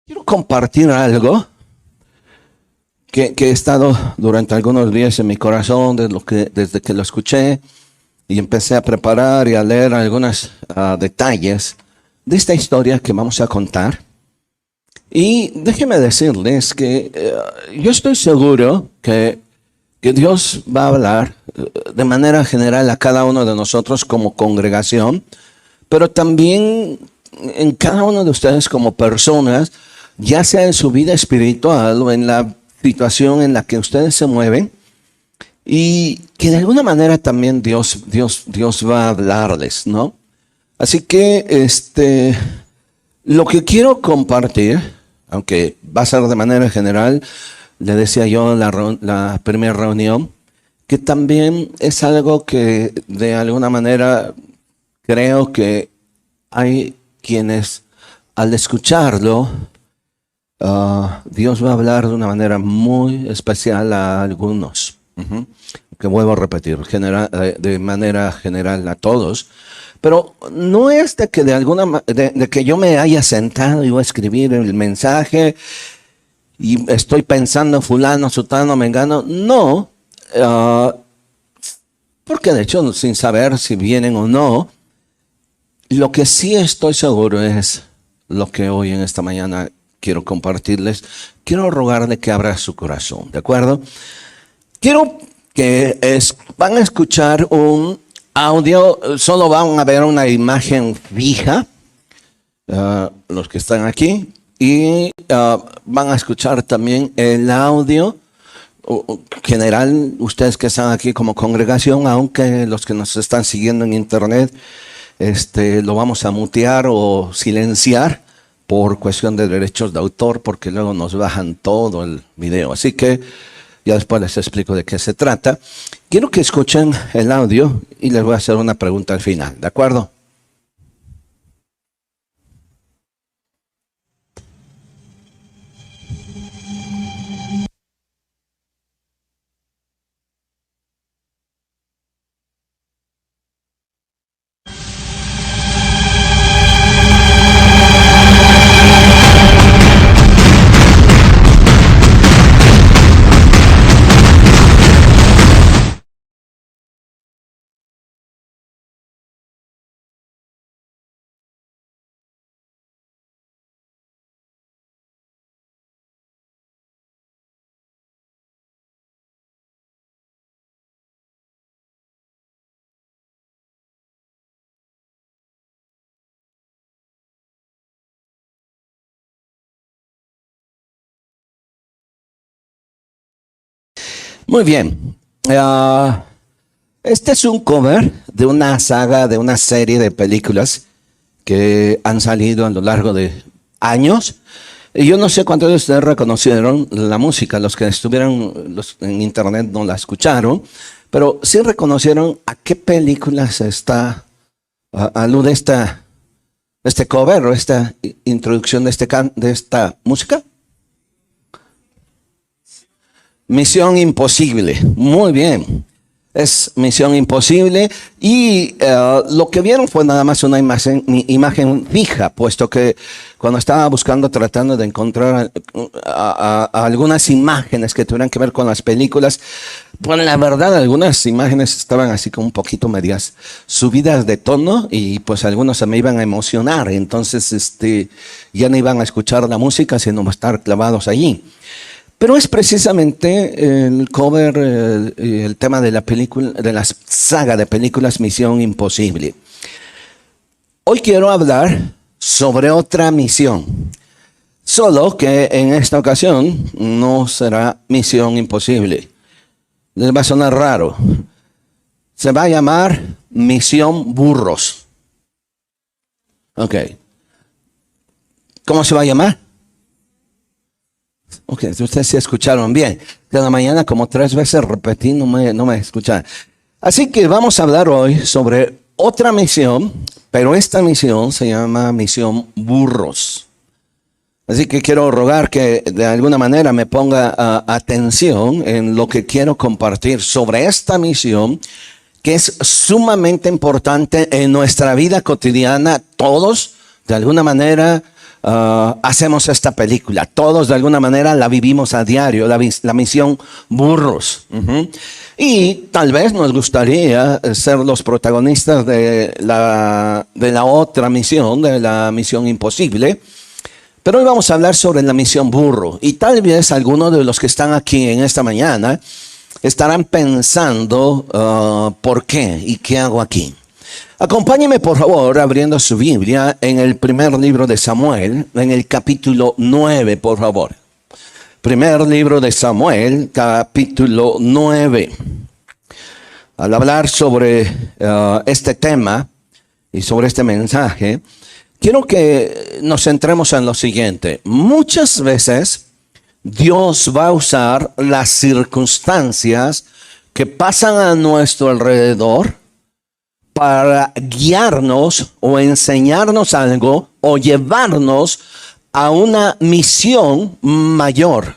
Quiero compartir algo que he estado durante algunos días en mi corazón desde que lo escuché y empecé a preparar y a leer algunos detalles de esta historia que vamos a contar. Y déjenme decirles que yo estoy seguro que Dios va a hablar de manera general a cada uno de nosotros como congregación, pero también en cada uno de ustedes como personas, ya sea en su vida espiritual o en la situación en la que ustedes se mueven, y que de alguna manera también Dios va a hablarles, ¿no? Así que lo que quiero compartir, aunque va a ser de manera general, le decía yo en la primera reunión, que también es algo que de alguna manera creo que hay quienes al escucharlo, Dios va a hablar de una manera muy especial a algunos. Que vuelvo a repetir, de manera general a todos. Pero no es de que de que yo me haya sentado y voy a escribir el mensaje y estoy pensando fulano, sutano, mengano. No, porque de hecho sin saber si vienen o no, lo que sí estoy seguro es lo que hoy en esta mañana quiero compartirles. Quiero rogarle que abra su corazón, ¿de acuerdo? Quiero que van a escuchar un audio, solo van a ver una imagen fija, los que están aquí, y van a escuchar también el audio general, ustedes que están aquí como congregación, aunque los que nos están siguiendo en internet, lo vamos a mutear o silenciar por cuestión de derechos de autor, porque luego nos bajan todo el video. Así que ya después les explico de qué se trata. Quiero que escuchen el audio y les voy a hacer una pregunta al final, ¿de acuerdo? Muy bien. Este es un cover de una saga, de una serie de películas que han salido a lo largo de años. Y yo no sé cuántos de ustedes reconocieron la música, los que estuvieron en internet no la escucharon, pero sí reconocieron a qué películas alude este cover o esta introducción de esta música. Misión Imposible, muy bien. Es Misión Imposible y lo que vieron fue nada más una imagen fija, puesto que cuando estaba tratando de encontrar algunas imágenes que tuvieran que ver con las películas, pues la verdad algunas imágenes estaban así como un poquito medias subidas de tono y pues algunos se me iban a emocionar, entonces ya no iban a escuchar la música sino a estar clavados allí. Pero es precisamente el cover, el tema de la película, de la saga de películas Misión Imposible. Hoy quiero hablar sobre otra misión, solo que en esta ocasión no será Misión Imposible. Les va a sonar raro. Se va a llamar Misión Burros. Ok. ¿Cómo se va a llamar? Ok, ustedes sí escucharon bien. De la mañana como 3 veces repetí, no me escucharon. Así que vamos a hablar hoy sobre otra misión, pero esta misión se llama Misión Burros. Así que quiero rogar que de alguna manera me ponga atención en lo que quiero compartir sobre esta misión, que es sumamente importante en nuestra vida cotidiana. Todos, de alguna manera, hacemos esta película. Todos de alguna manera la vivimos a diario, la misión burros. Y tal vez nos gustaría ser los protagonistas de la otra misión, de la misión imposible. Pero hoy vamos a hablar sobre la misión burro. Y tal vez algunos de los que están aquí en esta mañana estarán pensando, ¿por qué? ¿Y qué hago aquí? Acompáñeme por favor abriendo su Biblia en el primer libro de Samuel, en el capítulo 9, por favor. Primer libro de Samuel, capítulo 9. Al hablar sobre este tema y sobre este mensaje, quiero que nos centremos en lo siguiente. Muchas veces Dios va a usar las circunstancias que pasan a nuestro alrededor para guiarnos o enseñarnos algo o llevarnos a una misión mayor.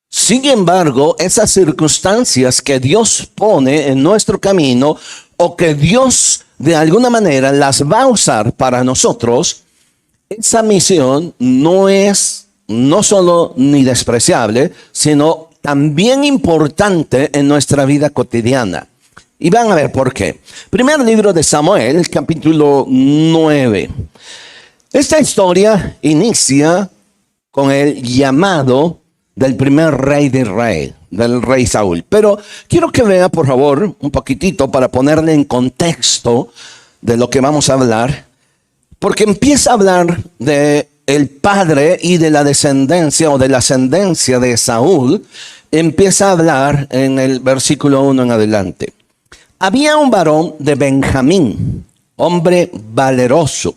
Sin embargo, esas circunstancias que Dios pone en nuestro camino o que Dios de alguna manera las va a usar para nosotros, esa misión no solo ni despreciable, sino también importante en nuestra vida cotidiana. Y van a ver por qué. Primer libro de Samuel, capítulo 9. Esta historia inicia con el llamado del primer rey de Israel, del rey Saúl. Pero quiero que vea, por favor, un poquitito para ponerle en contexto de lo que vamos a hablar. Porque empieza a hablar de el padre y de la descendencia o de la ascendencia de Saúl. Empieza a hablar en el versículo 1 en adelante. Había un varón de Benjamín, hombre valeroso,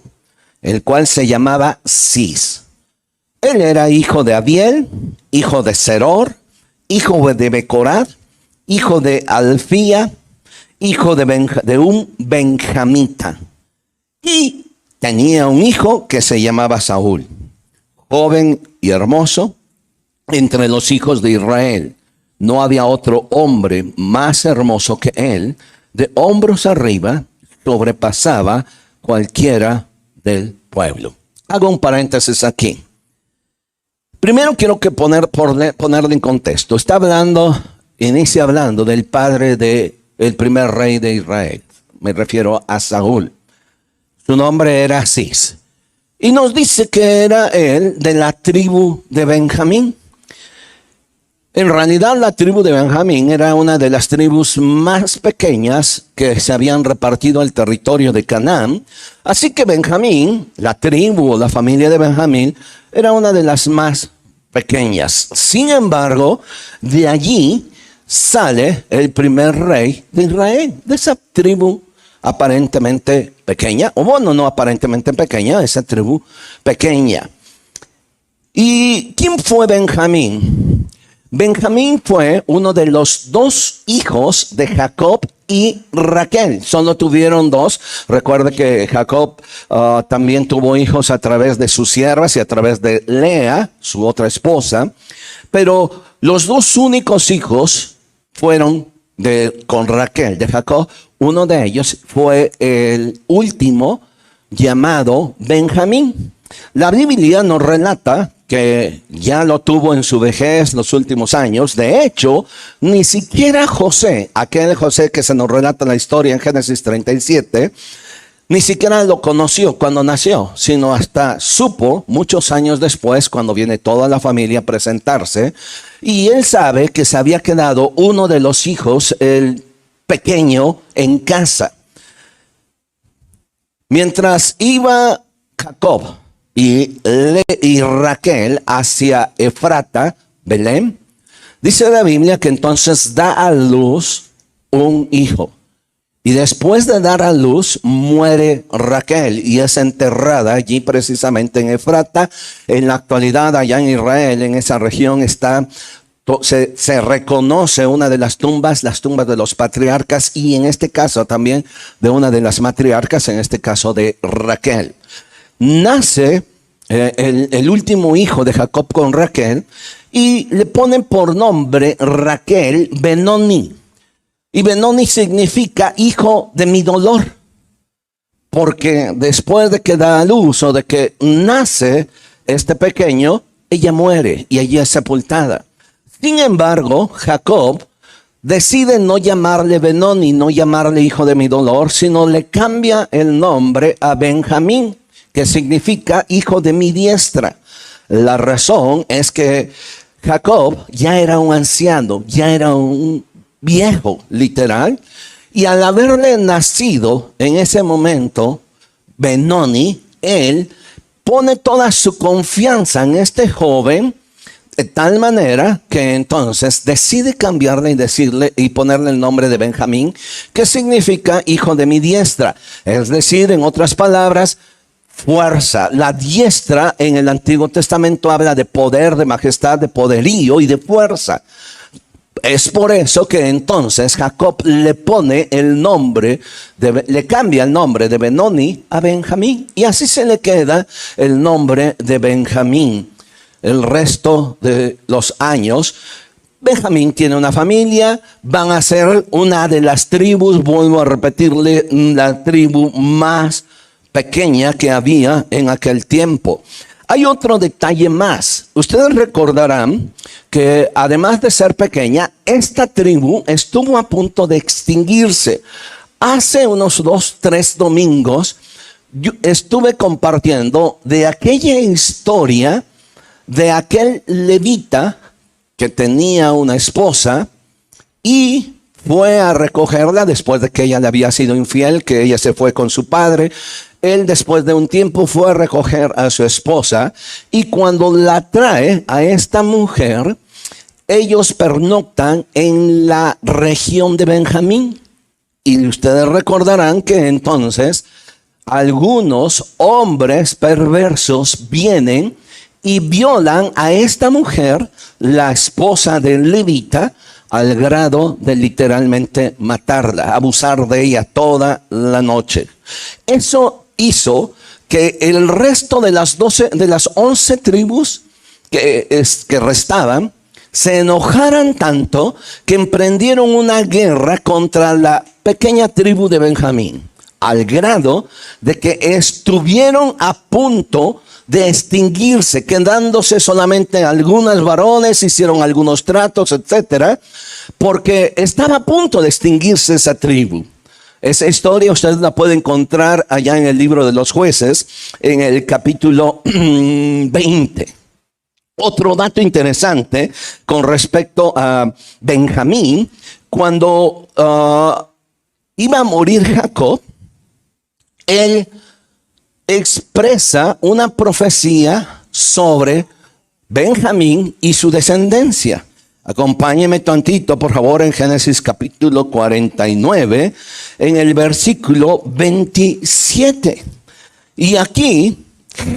el cual se llamaba Cis. Él era hijo de Abiel, hijo de Seror, hijo de Becorat, hijo de Alfía, hijo de un benjamita. Y tenía un hijo que se llamaba Saúl, joven y hermoso entre los hijos de Israel. No había otro hombre más hermoso que él. De hombros arriba sobrepasaba cualquiera del pueblo. Hago un paréntesis aquí. Primero quiero que ponerle en contexto. Inicia hablando del padre del primer rey de Israel. Me refiero a Saúl. Su nombre era Cis. Y nos dice que era él de la tribu de Benjamín. En realidad la tribu de Benjamín era una de las tribus más pequeñas que se habían repartido al territorio de Canaán. Así que Benjamín, la tribu o la familia de Benjamín, era una de las más pequeñas. Sin embargo, de allí sale el primer rey de Israel, de esa tribu aparentemente pequeña, o bueno, no aparentemente pequeña, esa tribu pequeña. ¿Y quién fue Benjamín? Benjamín fue uno de los dos hijos de Jacob y Raquel. Solo tuvieron dos. Recuerde que Jacob también tuvo hijos a través de sus siervas y a través de Lea, su otra esposa. Pero los dos únicos hijos fueron con Raquel, de Jacob. Uno de ellos fue el último, llamado Benjamín. La Biblia nos relata que ya lo tuvo en su vejez los últimos años. De hecho, ni siquiera José, aquel José que se nos relata la historia en Génesis 37, ni siquiera lo conoció cuando nació, sino hasta supo muchos años después, cuando viene toda la familia a presentarse, y él sabe que se había quedado uno de los hijos, el pequeño, en casa. Mientras iba Jacob y Raquel hacia Efrata, Belén, dice la Biblia que entonces da a luz un hijo. Y después de dar a luz, muere Raquel y es enterrada allí precisamente en Efrata. En la actualidad, allá en Israel, en esa región, se reconoce una de las tumbas de los patriarcas, y en este caso también de una de las matriarcas, en este caso de Raquel. Nace el último hijo de Jacob con Raquel y le ponen por nombre Raquel Benoni. Y Benoni significa hijo de mi dolor, porque después de que da a luz o de que nace este pequeño, ella muere y allí es sepultada. Sin embargo, Jacob decide no llamarle Benoni, no llamarle hijo de mi dolor, sino le cambia el nombre a Benjamín, que significa hijo de mi diestra. La razón es que Jacob ya era un anciano, ya era un viejo, literal, y al haberle nacido en ese momento Benoni, él pone toda su confianza en este joven, de tal manera que entonces decide cambiarle y decirle y ponerle el nombre de Benjamín, que significa hijo de mi diestra. Es decir, en otras palabras, fuerza. La diestra en el Antiguo Testamento habla de poder, de majestad, de poderío y de fuerza. Es por eso que entonces Jacob le pone el nombre, le cambia el nombre de Benoni a Benjamín. Y así se le queda el nombre de Benjamín. El resto de los años, Benjamín tiene una familia, van a ser una de las tribus, vuelvo a repetirle, la tribu más pequeña que había en aquel tiempo. Hay otro detalle más. Ustedes recordarán que además de ser pequeña, esta tribu estuvo a punto de extinguirse. Hace unos 2-3 domingos, yo estuve compartiendo de aquella historia de aquel levita que tenía una esposa y fue a recogerla después de que ella le había sido infiel, que ella se fue con su padre. Él después de un tiempo fue a recoger a su esposa y cuando la trae a esta mujer, ellos pernoctan en la región de Benjamín. Y ustedes recordarán que entonces algunos hombres perversos vienen y violan a esta mujer, la esposa del levita, al grado de literalmente matarla, abusar de ella toda la noche. Eso hizo que el resto de las 11 tribus que restaban se enojaran tanto que emprendieron una guerra contra la pequeña tribu de Benjamín, al grado de que estuvieron a punto de extinguirse, quedándose solamente algunos varones, hicieron algunos tratos, etcétera, porque estaba a punto de extinguirse esa tribu. Esa historia ustedes la pueden encontrar allá en el libro de los Jueces, en el capítulo 20. Otro dato interesante con respecto a Benjamín, cuando iba a morir Jacob, él expresa una profecía sobre Benjamín y su descendencia. Acompáñeme tantito, por favor, en Génesis capítulo 49, en el versículo 27. Y aquí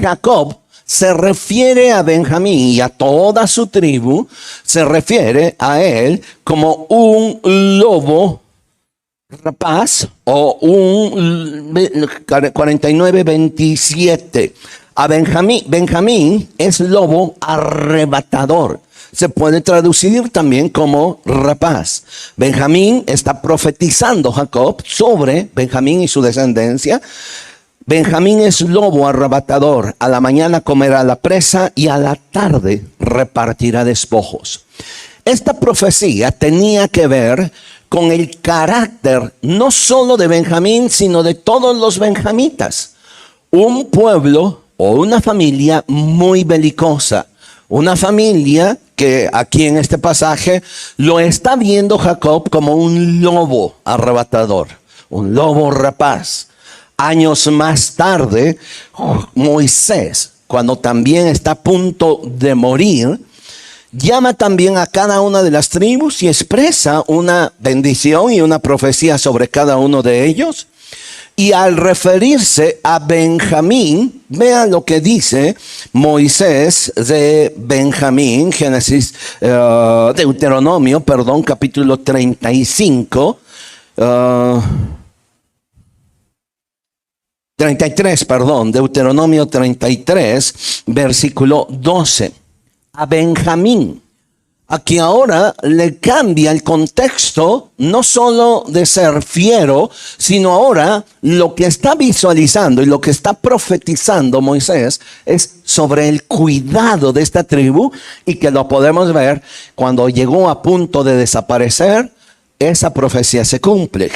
Jacob se refiere a Benjamín y a toda su tribu, se refiere a él como un lobo rapaz, o un 49-27. A Benjamín es lobo arrebatador. Se puede traducir también como rapaz. Benjamín está profetizando Jacob sobre Benjamín y su descendencia. Benjamín es lobo arrebatador. A la mañana comerá la presa y a la tarde repartirá despojos. Esta profecía tenía que ver con el carácter no solo de Benjamín, sino de todos los benjamitas. Un pueblo o una familia muy belicosa. Una familia que aquí en este pasaje lo está viendo Jacob como un lobo arrebatador, un lobo rapaz. Años más tarde, Moisés, cuando también está a punto de morir, llama también a cada una de las tribus y expresa una bendición y una profecía sobre cada uno de ellos. Y al referirse a Benjamín, vean lo que dice Moisés de Benjamín, Deuteronomio, capítulo 35, 33, Deuteronomio 33, versículo 12. A Benjamín Aquí ahora le cambia el contexto, no solo de ser fiero, sino ahora lo que está visualizando y lo que está profetizando Moisés es sobre el cuidado de esta tribu, y que lo podemos ver cuando llegó a punto de desaparecer. Esa profecía se cumple.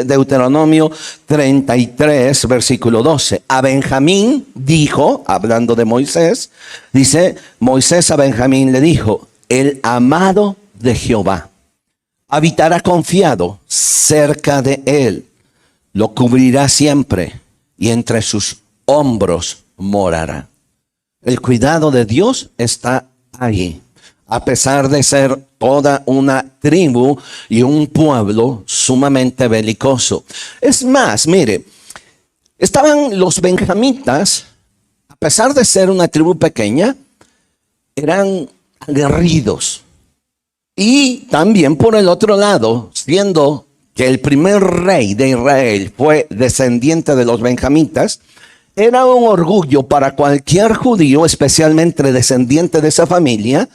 Deuteronomio 33, versículo 12. A Benjamín dijo, hablando de Moisés, dice, Moisés a Benjamín le dijo: el amado de Jehová habitará confiado cerca de él, lo cubrirá siempre y entre sus hombros morará. El cuidado de Dios está allí, a pesar de ser toda una tribu y un pueblo sumamente belicoso. Es más, mire, estaban los benjamitas, a pesar de ser una tribu pequeña, eran aguerridos. Y también por el otro lado, siendo que el primer rey de Israel fue descendiente de los benjamitas, era un orgullo para cualquier judío, especialmente descendiente de esa familia,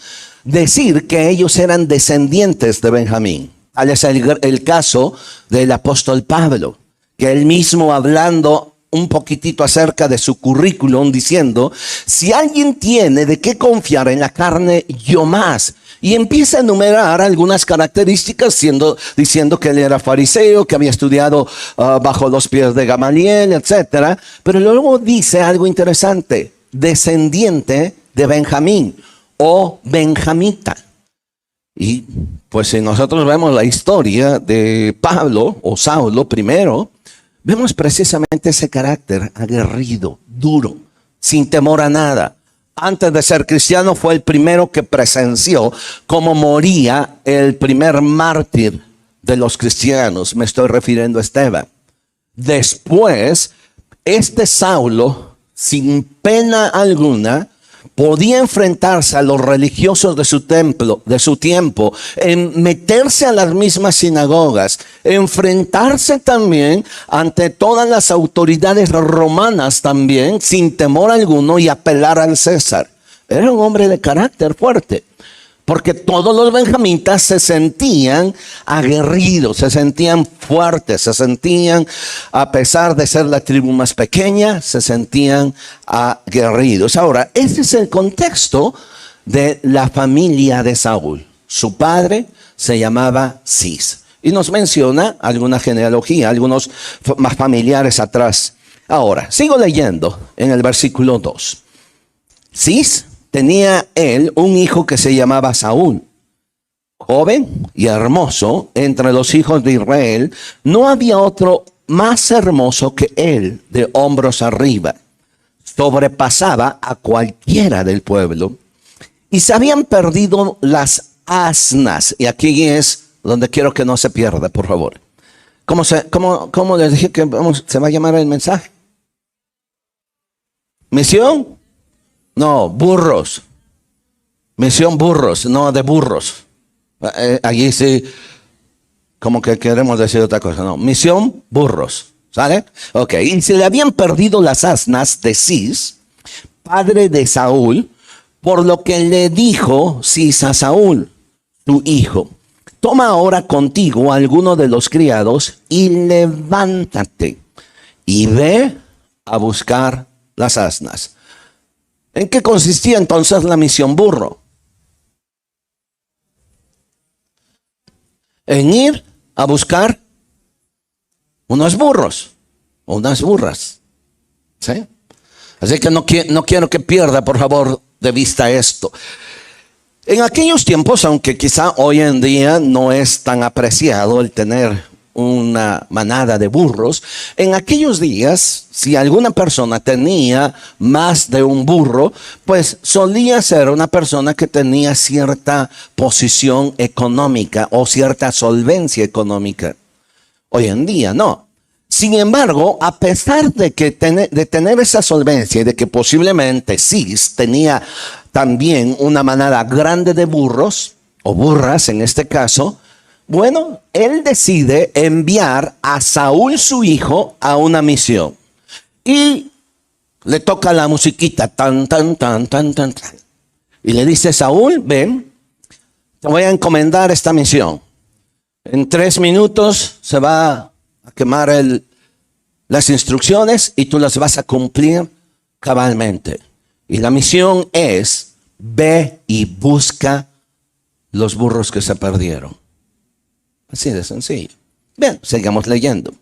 decir que ellos eran descendientes de Benjamín. Tal es el caso del apóstol Pablo, que él mismo, hablando un poquitito acerca de su currículum, diciendo: si alguien tiene de qué confiar en la carne, yo más. Y empieza a enumerar algunas características, diciendo que él era fariseo, que había estudiado bajo los pies de Gamaliel, etc. Pero luego dice algo interesante: descendiente de Benjamín o benjamita. Y pues si nosotros vemos la historia de Pablo o Saulo primero, vemos precisamente ese carácter aguerrido, duro, sin temor a nada. Antes de ser cristiano fue el primero que presenció cómo moría el primer mártir de los cristianos. Me estoy refiriendo a Esteban. Después, este Saulo, sin pena alguna, podía enfrentarse a los religiosos de su templo, de su tiempo, en meterse a las mismas sinagogas, enfrentarse también ante todas las autoridades romanas también, sin temor alguno, y apelar al César. Era un hombre de carácter fuerte, porque todos los benjamitas se sentían aguerridos, se sentían fuertes, se sentían, a pesar de ser la tribu más pequeña, se sentían aguerridos. Ahora, ese es el contexto de la familia de Saúl. Su padre se llamaba Cis. Y nos menciona alguna genealogía, algunos más familiares atrás. Ahora, sigo leyendo en el versículo 2. Cis tenía él un hijo que se llamaba Saúl, joven y hermoso entre los hijos de Israel. No había otro más hermoso que él, de hombros arriba. Sobrepasaba a cualquiera del pueblo. Y se habían perdido las asnas. Y aquí es donde quiero que no se pierda, por favor. ¿Cómo les dije que se va a llamar el mensaje? ¿Misión? No, burros. Misión burros, no de burros. Allí sí, como que queremos decir otra cosa. No, misión burros. ¿Sale? Ok, y se le habían perdido las asnas de Cis, padre de Saúl, por lo que le dijo Cis a Saúl, tu hijo: toma ahora contigo a alguno de los criados y levántate y ve a buscar las asnas. ¿En qué consistía entonces la misión burro? En ir a buscar unos burros o unas burras. ¿Sí? Así que no quiero que pierda, por favor, de vista esto. En aquellos tiempos, aunque quizá hoy en día no es tan apreciado el tener una manada de burros, en aquellos días, si alguna persona tenía más de un burro, pues solía ser una persona que tenía cierta posición económica o cierta solvencia económica. Hoy en día no. Sin embargo, a pesar de tener esa solvencia y de que posiblemente Cis tenía también una manada grande de burros o burras en este caso, bueno, él decide enviar a Saúl, su hijo, a una misión. Y le toca la musiquita, tan, tan, tan, tan, tan, tan. Y le dice: Saúl, ven, te voy a encomendar esta misión. En 3 minutos se va a quemar las instrucciones y tú las vas a cumplir cabalmente. Y la misión es: ve y busca los burros que se perdieron. Así de sencillo. Bien, sigamos leyendo.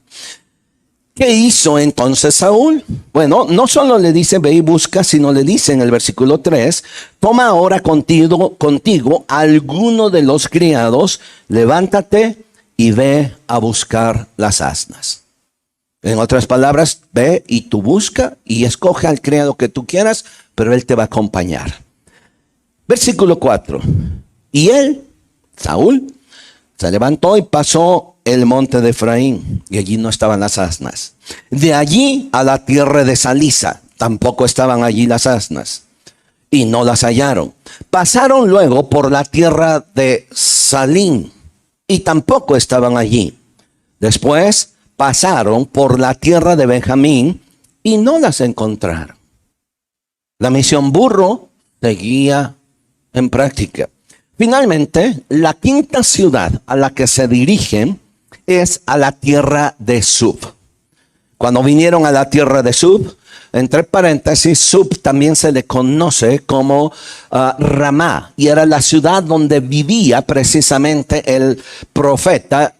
¿Qué hizo entonces Saúl? Bueno, no solo le dice ve y busca, sino le dice en el versículo 3, toma ahora contigo alguno de los criados, levántate y ve a buscar las asnas. En otras palabras, ve y tú busca y escoge al criado que tú quieras, pero él te va a acompañar. Versículo 4. Y él, Saúl, se levantó y pasó el monte de Efraín, y allí no estaban las asnas. De allí a la tierra de Salisa, tampoco estaban allí las asnas, y no las hallaron. Pasaron luego por la tierra de Salín, y tampoco estaban allí. Después pasaron por la tierra de Benjamín, y no las encontraron. La misión burro seguía en práctica. Finalmente, la quinta ciudad a la que se dirigen es a la tierra de Sub. Cuando vinieron a la tierra de Sub, entre paréntesis, Sub también se le conoce como Ramá, y era la ciudad donde vivía precisamente el profeta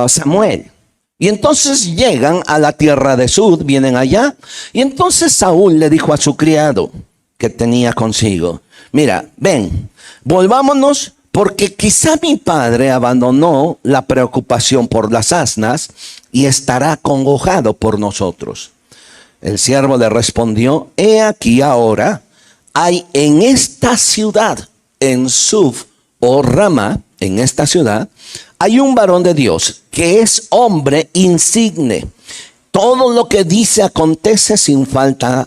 Samuel. Y entonces llegan a la tierra de Sub, vienen allá, y entonces Saúl le dijo a su criado que tenía consigo: mira, ven, volvámonos, porque quizá mi padre abandonó la preocupación por las asnas y estará acongojado por nosotros. El siervo le respondió: he aquí ahora hay en esta ciudad, en Sub o Ramá, en esta ciudad, hay un varón de Dios que es hombre insigne. Todo lo que dice acontece sin falta.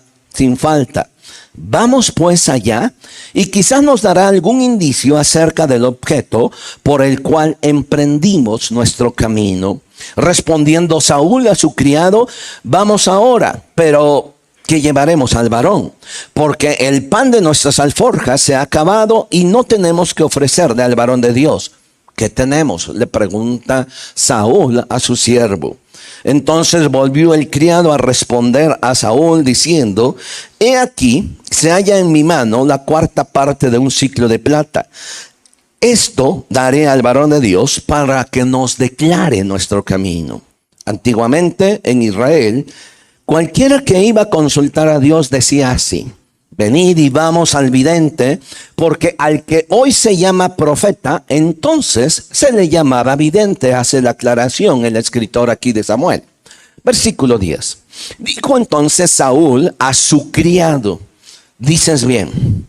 Vamos pues allá, y quizás nos dará algún indicio acerca del objeto por el cual emprendimos nuestro camino. Respondiendo Saúl a su criado: vamos ahora, pero ¿qué llevaremos al varón? Porque el pan de nuestras alforjas se ha acabado y no tenemos que ofrecerle al varón de Dios. ¿Qué tenemos?, le pregunta Saúl a su siervo. Entonces volvió el criado a responder a Saúl diciendo: he aquí, se halla en mi mano la 4ª parte de un siclo de plata. Esto daré al varón de Dios para que nos declare nuestro camino. Antiguamente en Israel, cualquiera que iba a consultar a Dios decía así: venid y vamos al vidente, porque al que hoy se llama profeta, entonces se le llamaba vidente. Hace la aclaración el escritor aquí de Samuel. Versículo 10. Dijo entonces Saúl a su criado: dices bien,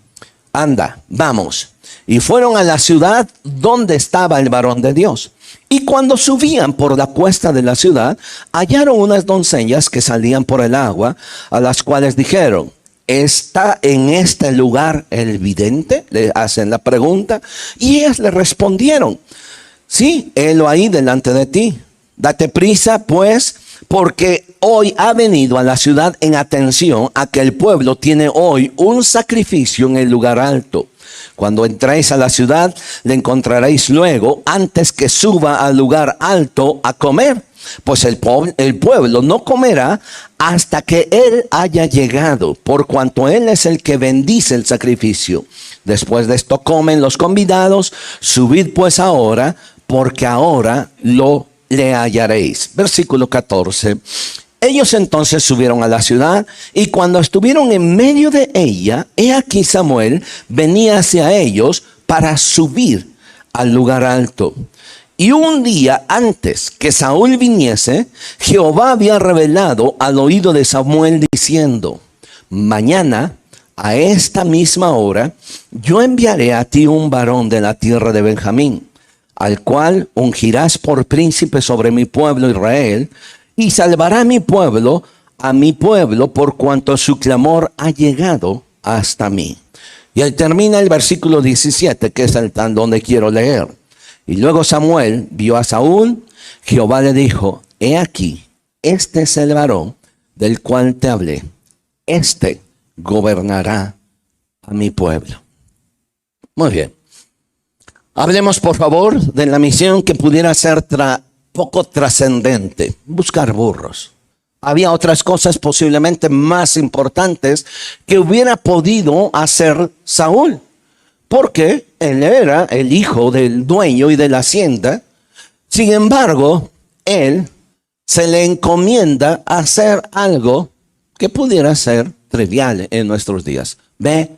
anda, vamos. Y fueron a la ciudad donde estaba el varón de Dios. Y cuando subían por la cuesta de la ciudad, hallaron unas doncellas que salían por el agua, a las cuales dijeron: ¿está en este lugar el vidente? Le hacen la pregunta. Y ellas le respondieron: sí, helo ahí delante de ti. Date prisa, pues, porque hoy ha venido a la ciudad en atención a que el pueblo tiene hoy un sacrificio en el lugar alto. Cuando entréis a la ciudad, le encontraréis luego, antes que suba al lugar alto a comer. Pues el pueblo no comerá hasta que él haya llegado, por cuanto él es el que bendice el sacrificio. Después de esto comen los convidados. Subid pues ahora, porque ahora le hallaréis. Versículo 14. Ellos entonces subieron a la ciudad, y cuando estuvieron en medio de ella, he aquí Samuel venía hacia ellos para subir al lugar alto. Y un día antes que Saúl viniese, Jehová había revelado al oído de Samuel diciendo: mañana a esta misma hora yo enviaré a ti un varón de la tierra de Benjamín, al cual ungirás por príncipe sobre mi pueblo Israel, y salvará a mi pueblo por cuanto su clamor ha llegado hasta mí. Y ahí termina el versículo 17, que es el tan donde quiero leer. Y luego Samuel vio a Saúl. Jehová le dijo: he aquí, este es el varón del cual te hablé. Este gobernará a mi pueblo. Muy bien. Hablemos, por favor, de la misión que pudiera ser poco trascendente, buscar burros. Había otras cosas posiblemente más importantes que hubiera podido hacer Saúl, porque él era el hijo del dueño y de la hacienda. Sin embargo, él se le encomienda hacer algo que pudiera ser trivial en nuestros días. Ve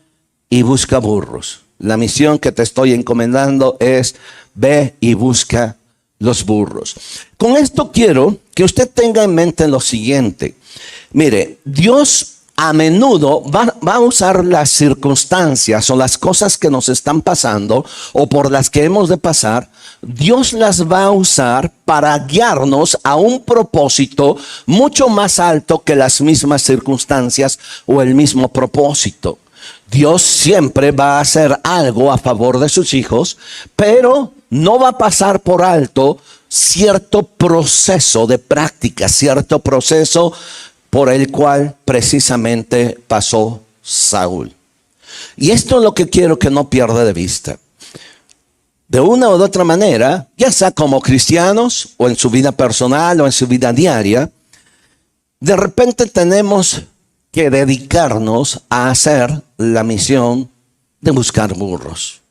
y busca burros. La misión que te estoy encomendando es ve y busca los burros. Con esto quiero que usted tenga en mente lo siguiente. Mire, Dios a menudo va a usar las circunstancias o las cosas que nos están pasando o por las que hemos de pasar. Dios las va a usar para guiarnos a un propósito mucho más alto que las mismas circunstancias o el mismo propósito. Dios siempre va a hacer algo a favor de sus hijos, pero no va a pasar por alto cierto proceso de práctica, cierto proceso por el cual precisamente pasó Saúl. Y esto es lo que quiero que no pierda de vista. De una u otra manera, ya sea como cristianos o en su vida personal o en su vida diaria, de repente tenemos que dedicarnos a hacer la misión de buscar burros.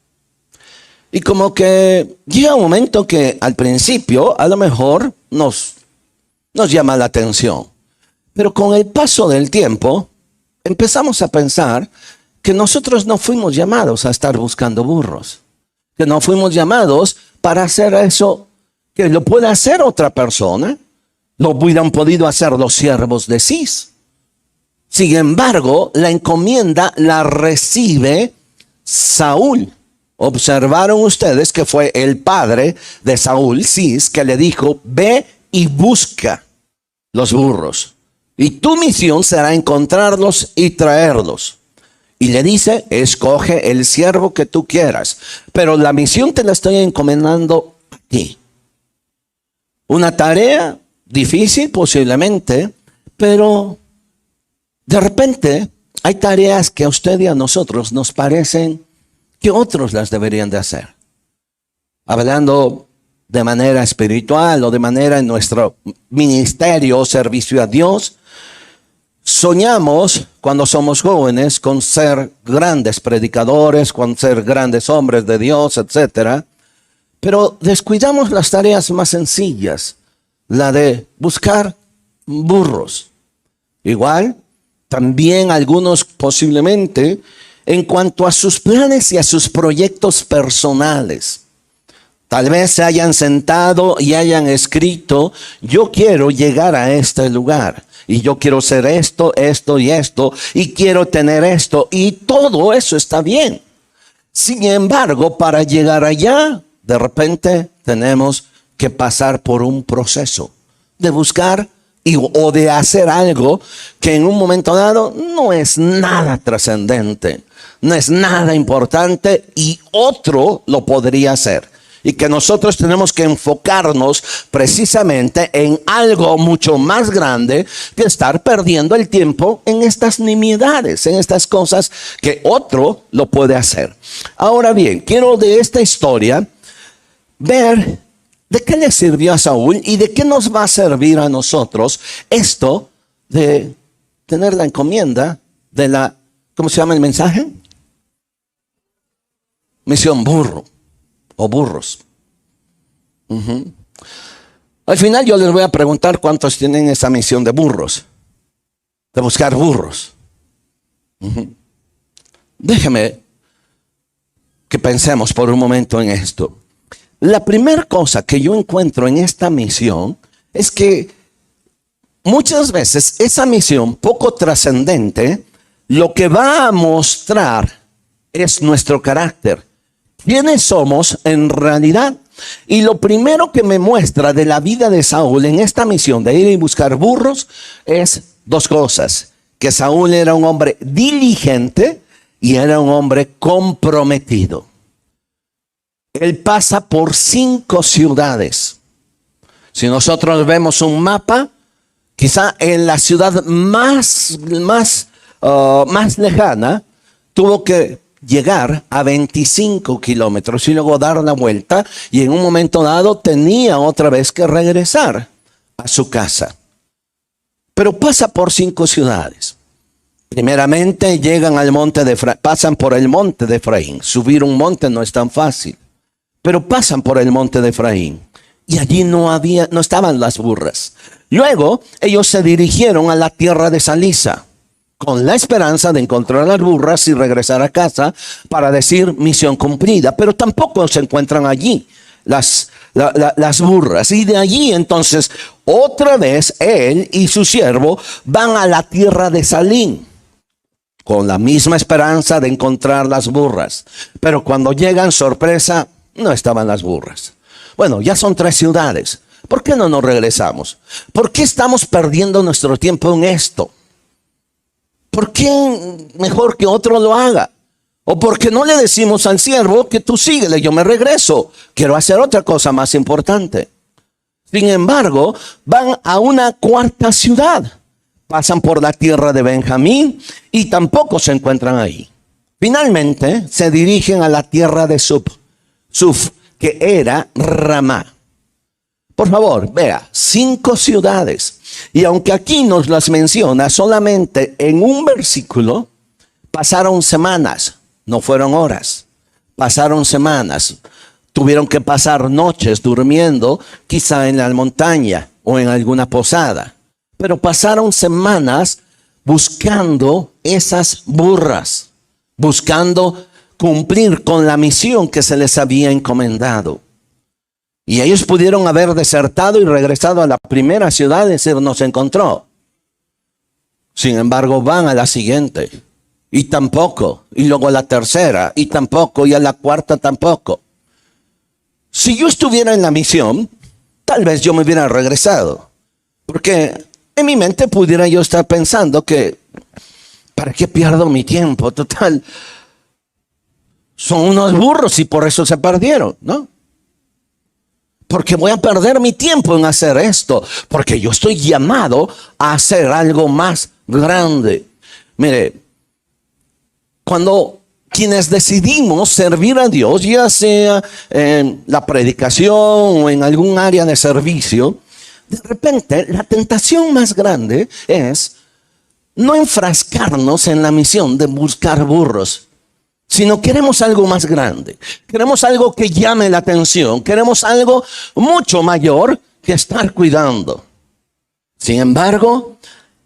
Y como que llega un momento que al principio a lo mejor nos llama la atención. Pero con el paso del tiempo empezamos a pensar que nosotros no fuimos llamados a estar buscando burros. Que no fuimos llamados para hacer eso que lo puede hacer otra persona. Lo hubieran podido hacer los siervos de Cis. Sin embargo, la encomienda la recibe Saúl. Observaron ustedes que fue el padre de Saúl, Cis, que le dijo, ve y busca los burros. Y tu misión será encontrarlos y traerlos. Y le dice, escoge el siervo que tú quieras. Pero la misión te la estoy encomendando a ti. Una tarea difícil posiblemente, pero de repente hay tareas que a usted y a nosotros nos parecen que otros las deberían de hacer. Hablando de manera espiritual o de manera en nuestro ministerio o servicio a Dios, soñamos cuando somos jóvenes con ser grandes predicadores, con ser grandes hombres de Dios, etcétera. Pero descuidamos las tareas más sencillas, la de buscar burros. Igual, también algunos posiblemente en cuanto a sus planes y a sus proyectos personales. Tal vez se hayan sentado y hayan escrito, yo quiero llegar a este lugar. Y yo quiero ser esto, esto y esto. Y quiero tener esto. Y todo eso está bien. Sin embargo, para llegar allá, de repente tenemos que pasar por un proceso de buscar o de hacer algo que en un momento dado no es nada trascendente, no es nada importante y otro lo podría hacer. Y que nosotros tenemos que enfocarnos precisamente en algo mucho más grande que estar perdiendo el tiempo en estas nimiedades, en estas cosas que otro lo puede hacer. Ahora bien, quiero de esta historia ver de qué le sirvió a Saúl y de qué nos va a servir a nosotros esto de tener la encomienda de la, ¿cómo se llama el mensaje? Misión burro o burros. Al final yo les voy a preguntar cuántos tienen esa misión de burros, de buscar burros. Déjeme que pensemos por un momento en esto. La primera cosa que yo encuentro en esta misión es que muchas veces esa misión poco trascendente lo que va a mostrar es nuestro carácter. ¿Quiénes somos en realidad? Y lo primero que me muestra de la vida de Saúl en esta misión de ir y buscar burros es dos cosas. Que Saúl era un hombre diligente y era un hombre comprometido. Él pasa por 5 ciudades. Si nosotros vemos un mapa, quizá en la ciudad más lejana, tuvo que llegar a 25 kilómetros y luego dar la vuelta, y en un momento dado tenía otra vez que regresar a su casa. Pero pasa por 5 ciudades. Primeramente llegan al monte de Efraín, pasan por el monte de Efraín. Subir un monte no es tan fácil, pero pasan por el monte de Efraín y allí no estaban las burras. Luego ellos se dirigieron a la tierra de Salisa con la esperanza de encontrar las burras y regresar a casa para decir misión cumplida, pero tampoco se encuentran allí las burras. Y de allí entonces otra vez él y su siervo van a la tierra de Salín con la misma esperanza de encontrar las burras. Pero cuando llegan, sorpresa, no estaban las burras. Bueno, ya son 3 ciudades. ¿Por qué no nos regresamos? ¿Por qué estamos perdiendo nuestro tiempo en esto? ¿Por qué mejor que otro lo haga? ¿O por qué no le decimos al siervo que tú síguele, yo me regreso? Quiero hacer otra cosa más importante. Sin embargo, van a una 4ª ciudad. Pasan por la tierra de Benjamín y tampoco se encuentran ahí. Finalmente se dirigen a la tierra de Suf, que era Ramá. Por favor, vea, 5 ciudades. Y aunque aquí nos las menciona solamente en un versículo, pasaron semanas, no fueron horas. Pasaron semanas. Tuvieron que pasar noches durmiendo, quizá en la montaña o en alguna posada. Pero pasaron semanas buscando esas burras, buscando cumplir con la misión que se les había encomendado. Y ellos pudieron haber desertado y regresado a la primera ciudad y decir, no se encontró. Sin embargo, van a la siguiente y tampoco, y luego a la tercera y tampoco, y a la 4ª tampoco. Si yo estuviera en la misión, tal vez yo me hubiera regresado, porque en mi mente pudiera yo estar pensando que, ¿para qué pierdo mi tiempo? Total, son unos burros y por eso se perdieron, ¿no? Porque voy a perder mi tiempo en hacer esto, porque yo estoy llamado a hacer algo más grande. Mire, cuando quienes decidimos servir a Dios, ya sea en la predicación o en algún área de servicio, de repente la tentación más grande es no enfrascarnos en la misión de buscar burros, sino queremos algo más grande, queremos algo que llame la atención, queremos algo mucho mayor que estar cuidando. Sin embargo,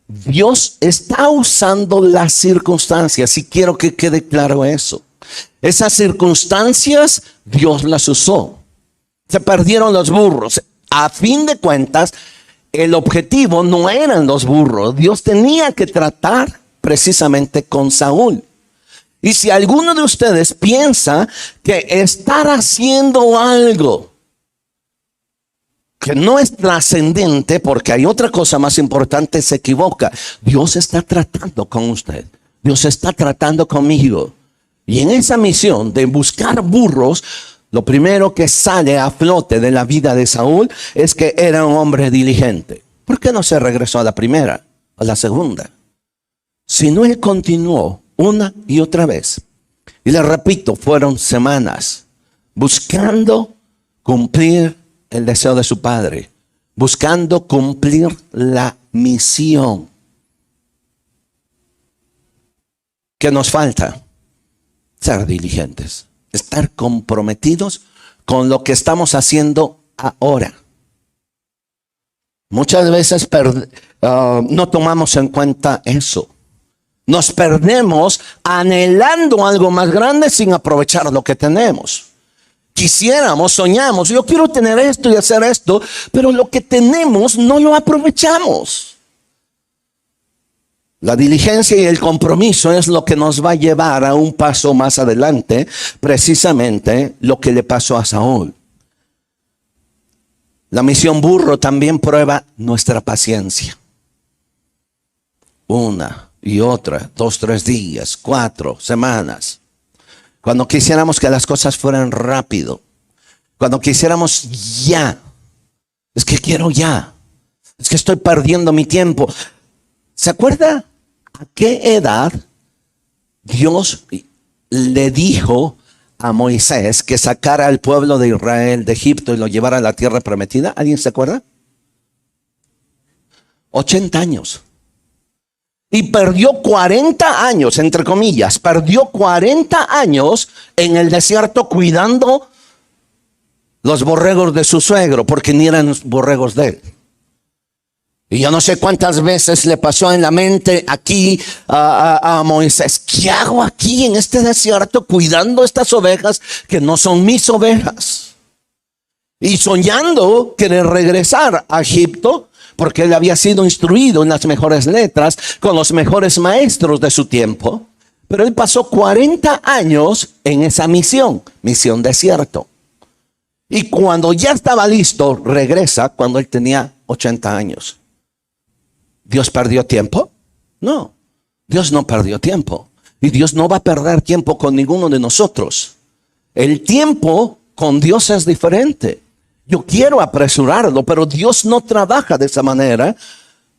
Dios está usando las circunstancias, y quiero que quede claro eso. Esas circunstancias Dios las usó. Se perdieron los burros. A fin de cuentas, el objetivo no eran los burros. Dios tenía que tratar precisamente con Saúl. Y si alguno de ustedes piensa que estar haciendo algo que no es trascendente, porque hay otra cosa más importante, se equivoca. Dios está tratando con usted. Dios está tratando conmigo. Y en esa misión de buscar burros, lo primero que sale a flote de la vida de Saúl es que era un hombre diligente. ¿Por qué no se regresó a la primera, a la segunda? Si no, él continuó una y otra vez. Y le repito, fueron semanas buscando cumplir el deseo de su padre, buscando cumplir la misión. ¿Qué nos falta? Ser diligentes, estar comprometidos con lo que estamos haciendo ahora. Muchas veces no tomamos en cuenta eso. Nos perdemos anhelando algo más grande sin aprovechar lo que tenemos. Quisiéramos, soñamos, yo quiero tener esto y hacer esto, pero lo que tenemos no lo aprovechamos. La diligencia y el compromiso es lo que nos va a llevar a un paso más adelante, precisamente lo que le pasó a Saúl. La misión burro también prueba nuestra paciencia. Una y otra, 2, 3 días, 4 semanas. Cuando quisiéramos que las cosas fueran rápido. Cuando quisiéramos ya. Es que quiero ya. Es que estoy perdiendo mi tiempo. ¿Se acuerda a qué edad Dios le dijo a Moisés que sacara al pueblo de Israel de Egipto y lo llevara a la tierra prometida? ¿Alguien se acuerda? 80 años. Y perdió 40 años, entre comillas, perdió 40 años en el desierto cuidando los borregos de su suegro, porque ni eran los borregos de él. Y yo no sé cuántas veces le pasó en la mente aquí a Moisés: ¿qué hago aquí en este desierto cuidando estas ovejas que no son mis ovejas? Y soñando querer regresar a Egipto, porque él había sido instruido en las mejores letras, con los mejores maestros de su tiempo. Pero él pasó 40 años en esa misión desierto. Y cuando ya estaba listo, regresa cuando él tenía 80 años. ¿Dios perdió tiempo? No, Dios no perdió tiempo. Y Dios no va a perder tiempo con ninguno de nosotros. El tiempo con Dios es diferente. Yo quiero apresurarlo, pero Dios no trabaja de esa manera.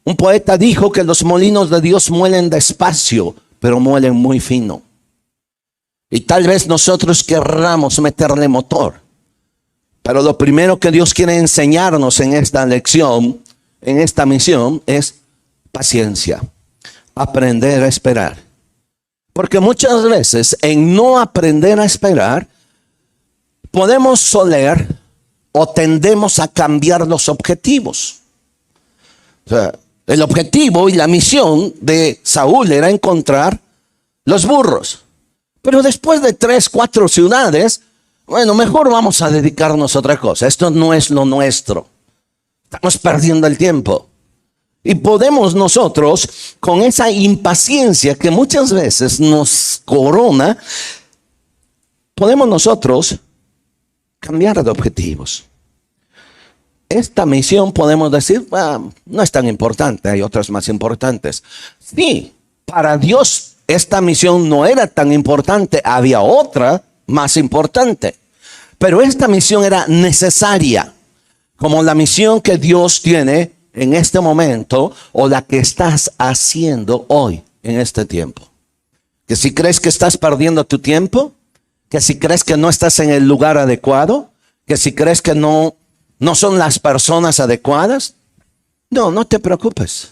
Un poeta dijo que los molinos de Dios muelen despacio, pero muelen muy fino. Y tal vez nosotros querramos meterle motor. Pero lo primero que Dios quiere enseñarnos en esta lección, en esta misión, es paciencia. Aprender a esperar. Porque muchas veces en no aprender a esperar, podemos soler o tendemos a cambiar los objetivos. O sea, el objetivo y la misión de Saúl era encontrar los burros. Pero después de 3, 4 ciudades, bueno, mejor vamos a dedicarnos a otra cosa. Esto no es lo nuestro. Estamos perdiendo el tiempo. Y podemos nosotros, con esa impaciencia que muchas veces nos corona, podemos nosotros cambiar de objetivos. Esta misión podemos decir, no es tan importante, hay otras más importantes. Sí, para Dios esta misión no era tan importante, había otra más importante. Pero esta misión era necesaria, como la misión que Dios tiene en este momento o la que estás haciendo hoy en este tiempo. Que si crees que estás perdiendo tu tiempo, que si crees que no estás en el lugar adecuado, que si crees que no son las personas adecuadas, no te preocupes.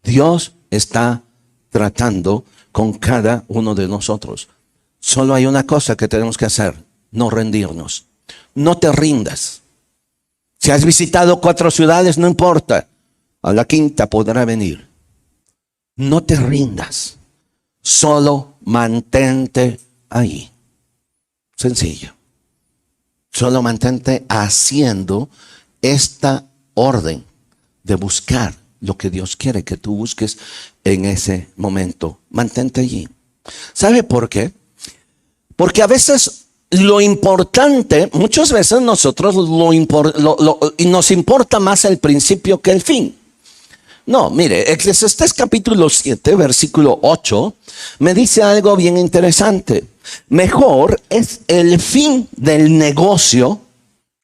Dios está tratando con cada uno de nosotros. Solo hay una cosa que tenemos que hacer: no rendirnos. No te rindas. Si has visitado 4 ciudades, no importa. A la 5ª podrá venir. No te rindas. Solo mantente ahí. Sencillo. Solo mantente haciendo esta orden de buscar lo que Dios quiere que tú busques en ese momento. Mantente allí. ¿Sabe por qué? Porque a veces lo importante, muchas veces nosotros nos importa más el principio que el fin. No, mire, Eclesiastés capítulo 7, versículo 8, me dice algo bien interesante. Mejor es el fin del negocio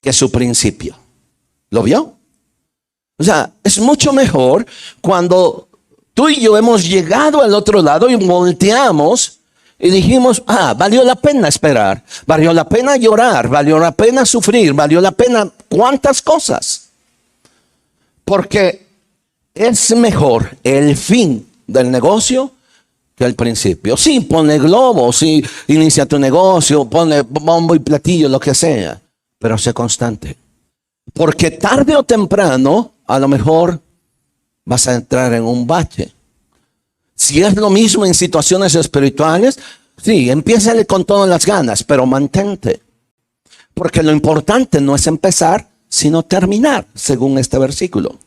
que su principio. ¿Lo vio? O sea, es mucho mejor cuando tú y yo hemos llegado al otro lado y volteamos y dijimos, valió la pena esperar, valió la pena llorar, valió la pena sufrir, valió la pena cuántas cosas. Porque es mejor el fin del negocio que el principio. Sí, ponle globo, sí, inicia tu negocio, ponle bombo y platillo, lo que sea, pero sé constante. Porque tarde o temprano, a lo mejor vas a entrar en un bache. Si es lo mismo en situaciones espirituales, sí, empiézale con todas las ganas, pero mantente. Porque lo importante no es empezar, sino terminar, según este versículo.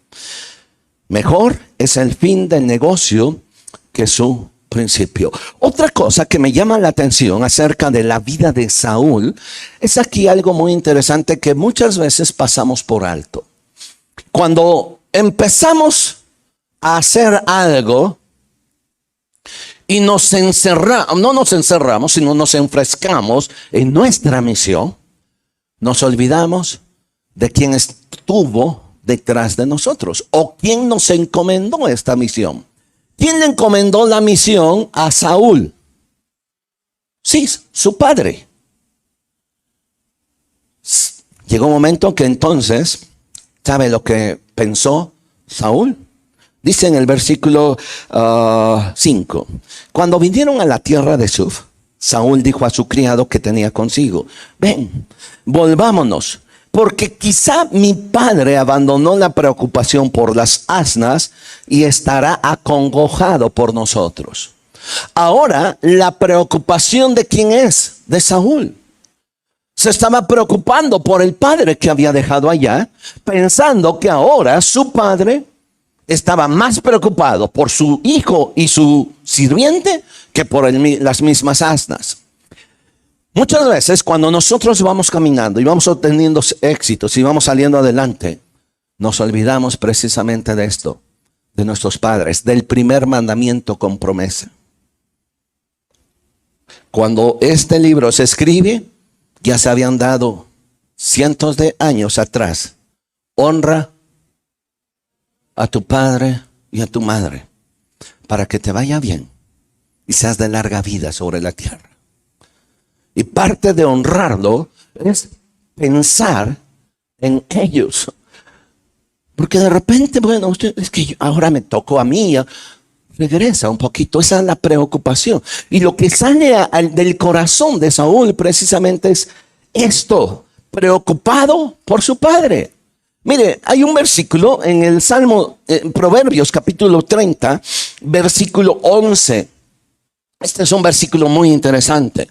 Mejor es el fin del negocio que su principio. Otra cosa que me llama la atención acerca de la vida de Saúl es aquí algo muy interesante que muchas veces pasamos por alto. Cuando empezamos a hacer algo y no nos encerramos, sino nos enfrescamos en nuestra misión, nos olvidamos de quién estuvo detrás de nosotros o quién nos encomendó esta misión. ¿Quién le encomendó la misión a Saúl? Sí, su padre. Llegó un momento que entonces, ¿sabe lo que pensó Saúl? Dice en el versículo 5, cuando vinieron a la tierra de Suf, Saúl dijo a su criado que tenía consigo, ven, volvámonos, porque quizá mi padre abandonó la preocupación por las asnas y estará acongojado por nosotros. Ahora, la preocupación de quién es, de Saúl. Se estaba preocupando por el padre que había dejado allá, pensando que ahora su padre estaba más preocupado por su hijo y su sirviente que por las mismas asnas. Muchas veces cuando nosotros vamos caminando y vamos obteniendo éxitos y vamos saliendo adelante, nos olvidamos precisamente de esto, de nuestros padres, del primer mandamiento con promesa. Cuando este libro se escribe, ya se habían dado cientos de años atrás. Honra a tu padre y a tu madre para que te vaya bien y seas de larga vida sobre la tierra. Y parte de honrarlo es pensar en ellos. Porque de repente, bueno, es que ahora me tocó a mí, ya regresa un poquito. Esa es la preocupación. Y lo que sale del corazón de Saúl precisamente es esto, preocupado por su padre. Mire, hay un versículo en el Salmo, Proverbios capítulo 30, versículo 11. Este es un versículo muy interesante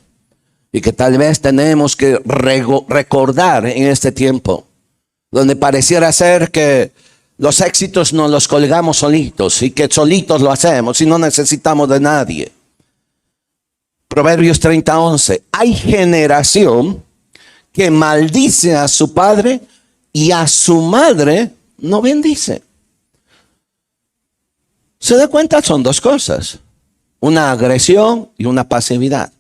y que tal vez tenemos que recordar en este tiempo, donde pareciera ser que los éxitos nos los colgamos solitos y que solitos lo hacemos y no necesitamos de nadie. Proverbios 30, 11. Hay generación que maldice a su padre y a su madre no bendice. ¿Se da cuenta? Son dos cosas. Una agresión y una pasividad.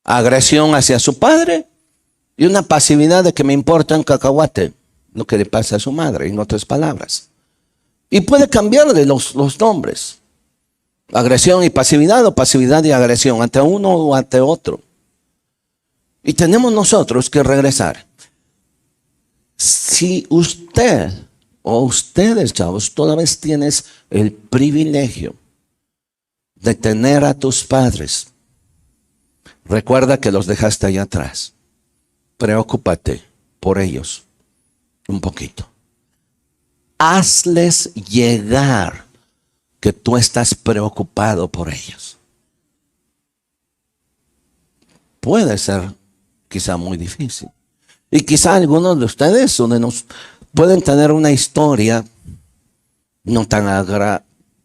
Agresión hacia su padre y una pasividad de que me importa un cacahuate lo que le pasa a su madre, en otras palabras. Y puede cambiarle los nombres. Agresión y pasividad, o pasividad y agresión, ante uno o ante otro. Y tenemos nosotros que regresar. Si usted o ustedes, chavos, todavía tienes el privilegio de tener a tus padres, recuerda que los dejaste allá atrás. Preocúpate por ellos un poquito. Hazles llegar que tú estás preocupado por ellos. Puede ser quizá muy difícil. Y quizá algunos de ustedes pueden tener una historia no tan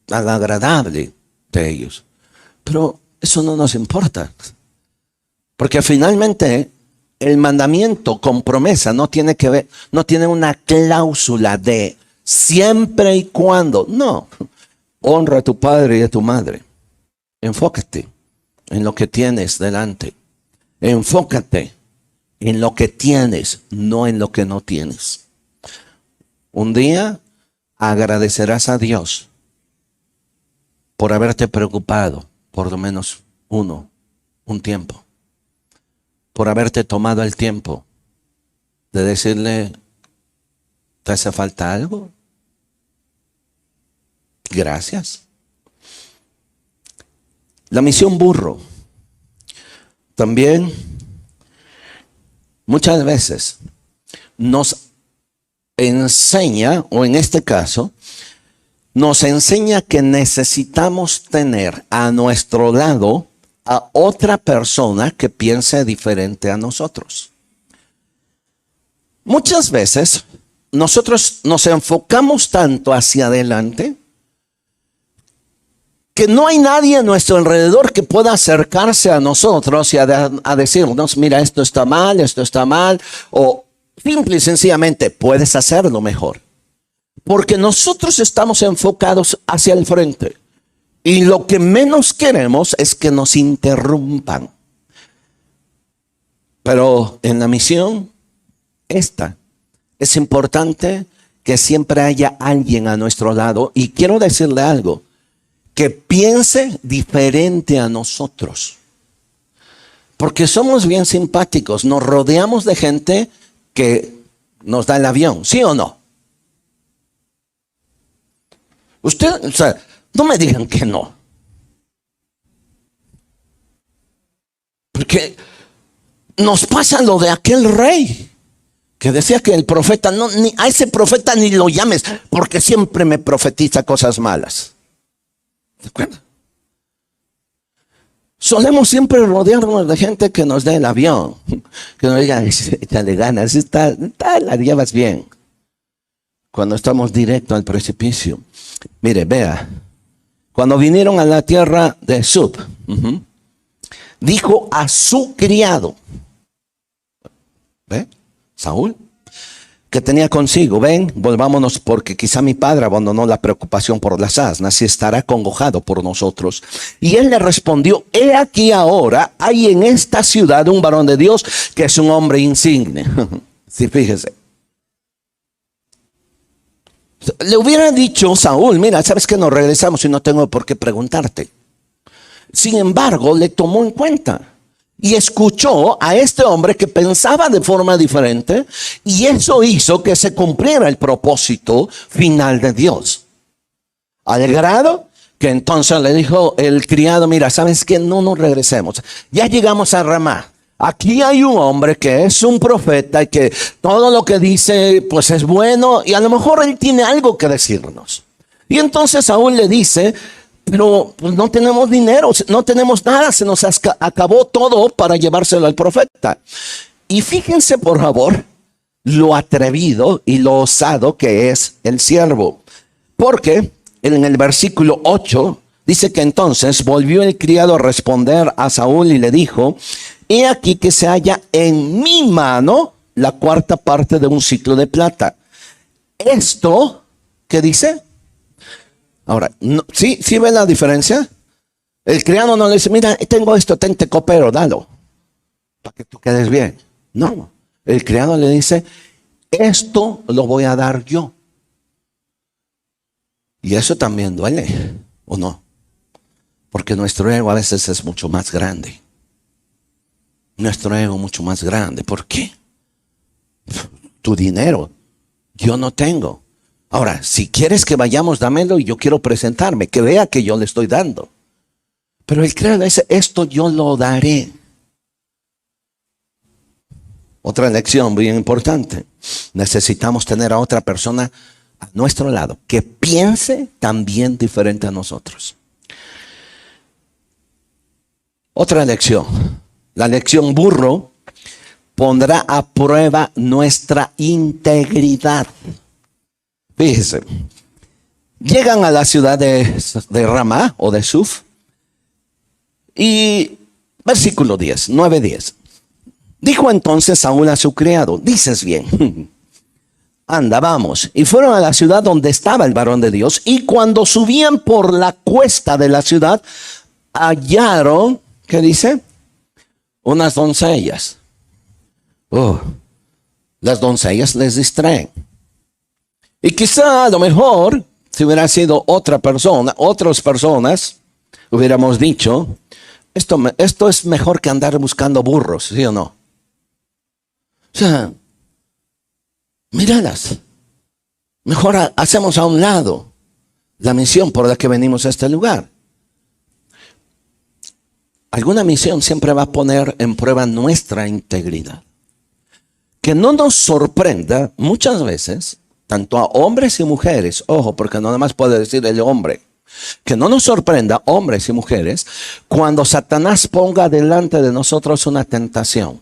agradable de ellos. Pero eso no nos importa. Porque finalmente el mandamiento con promesa no tiene que ver, no tiene una cláusula de siempre y cuando. No. Honra a tu padre y a tu madre. Enfócate en lo que tienes delante. Enfócate en lo que tienes, no en lo que no tienes. Un día agradecerás a Dios por haberte preocupado, por lo menos un tiempo. Por haberte tomado el tiempo de decirle, ¿te hace falta algo? Gracias. La misión burro también muchas veces nos enseña, o en este caso, nos enseña que necesitamos tener a nuestro lado a otra persona que piense diferente a nosotros. Muchas veces nosotros nos enfocamos tanto hacia adelante que no hay nadie a nuestro alrededor que pueda acercarse a nosotros y a decirnos, mira, esto está mal, o simple y sencillamente puedes hacerlo mejor. Porque nosotros estamos enfocados hacia el frente. Y lo que menos queremos es que nos interrumpan. Pero en la misión, esta, es importante que siempre haya alguien a nuestro lado. Y quiero decirle algo, que piense diferente a nosotros. Porque somos bien simpáticos, nos rodeamos de gente que nos da el avión, ¿sí o no? Usted, o sea, no me digan que no. Porque nos pasa lo de aquel rey que decía que el profeta, no, ni, a ese profeta ni lo llames, porque siempre me profetiza cosas malas. ¿De acuerdo? Solemos siempre rodearnos de gente que nos dé el avión, que nos diga, échale ganas, la llevas bien. Cuando estamos directo al precipicio. Mire, vea, cuando vinieron a la tierra de Sub, dijo a su criado, ¿ve? Saúl, que tenía consigo, ven, volvámonos, porque quizá mi padre abandonó la preocupación por las asnas y estará congojado por nosotros. Y él le respondió, he aquí ahora hay en esta ciudad un varón de Dios que es un hombre insigne. Sí, fíjese. Le hubiera dicho Saúl, mira, sabes que nos regresamos y no tengo por qué preguntarte. Sin embargo, le tomó en cuenta y escuchó a este hombre que pensaba de forma diferente, y eso hizo que se cumpliera el propósito final de Dios. Al grado que entonces le dijo el criado, mira, ¿sabes qué? No nos regresemos. Ya llegamos a Ramá. Aquí hay un hombre que es un profeta y que todo lo que dice pues es bueno, y a lo mejor él tiene algo que decirnos. Y entonces Saúl le dice, pero pues, no tenemos dinero, no tenemos nada, se nos acabó todo para llevárselo al profeta. Y fíjense por favor lo atrevido y lo osado que es el siervo. Porque en el versículo 8 dice que entonces volvió el criado a responder a Saúl y le dijo, he aquí que se halla en mi mano la cuarta parte de un ciclo de plata. Esto, ¿qué dice? Ahora, ¿sí ven la diferencia? El criado no le dice, mira, tengo esto, te coopero, dalo, para que tú quedes bien. No, el criado le dice, esto lo voy a dar yo. Y eso también duele, ¿o no? Porque nuestro ego a veces es mucho más grande. Nuestro ego mucho más grande. ¿Por qué? Tu dinero, yo no tengo. Ahora, si quieres que vayamos, dámelo y yo quiero presentarme, que vea que yo le estoy dando. Pero el criado dice, esto yo lo daré. Otra lección muy importante. Necesitamos tener a otra persona a nuestro lado que piense también diferente a nosotros. Otra lección. La lección burro pondrá a prueba nuestra integridad. Fíjese, llegan a la ciudad de Ramá o de Suf y versículo 10, 9:10. Dijo entonces Saúl a su criado, dices bien, anda, vamos. Y fueron a la ciudad donde estaba el varón de Dios, y cuando subían por la cuesta de la ciudad, hallaron, ¿qué dice? Unas doncellas. Las doncellas les distraen. Y quizá a lo mejor, si hubiera sido otra persona, otras personas, hubiéramos dicho, esto es mejor que andar buscando burros, ¿sí o no? O sea, míralas. Mejor hacemos a un lado la misión por la que venimos a este lugar. Alguna misión siempre va a poner en prueba nuestra integridad. Que no nos sorprenda muchas veces, tanto a hombres y mujeres, ojo, porque no nada más puede decir el hombre, que no nos sorprenda, hombres y mujeres, cuando Satanás ponga delante de nosotros una tentación.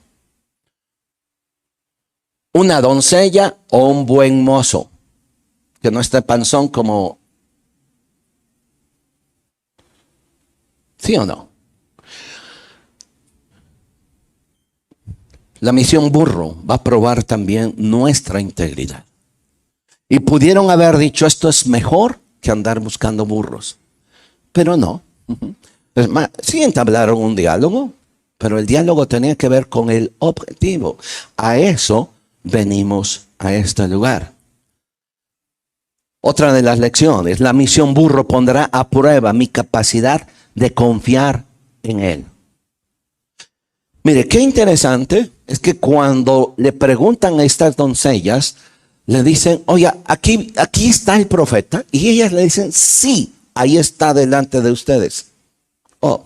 Una doncella o un buen mozo, que no esté panzón como... ¿Sí o no? La misión burro va a probar también nuestra integridad. Y pudieron haber dicho, esto es mejor que andar buscando burros. Pero no. Es más, sí entablaron un diálogo, pero el diálogo tenía que ver con el objetivo. A eso venimos a este lugar. Otra de las lecciones, la misión burro pondrá a prueba mi capacidad de confiar en él. Mire, qué interesante es que cuando le preguntan a estas doncellas, le dicen, oye, aquí está el profeta. Y ellas le dicen, sí, ahí está delante de ustedes. Oh.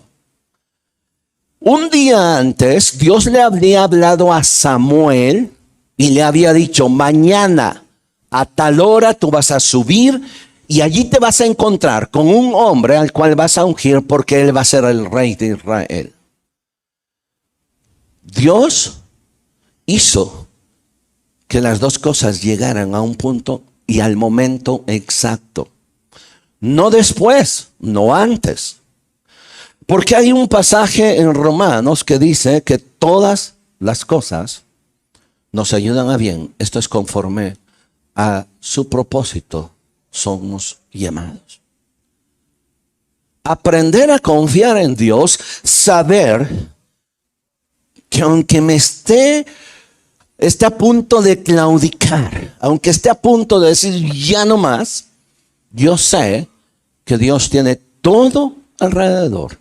Un día antes, Dios le había hablado a Samuel y le había dicho, mañana a tal hora tú vas a subir y allí te vas a encontrar con un hombre al cual vas a ungir porque él va a ser el rey de Israel. Dios hizo que las dos cosas llegaran a un punto y al momento exacto. No después, no antes. Porque hay un pasaje en Romanos que dice que todas las cosas nos ayudan a bien. Esto es conforme a su propósito somos llamados. Aprender a confiar en Dios, saber que aunque me esté a punto de claudicar, aunque esté a punto de decir ya no más, yo sé que Dios tiene todo alrededor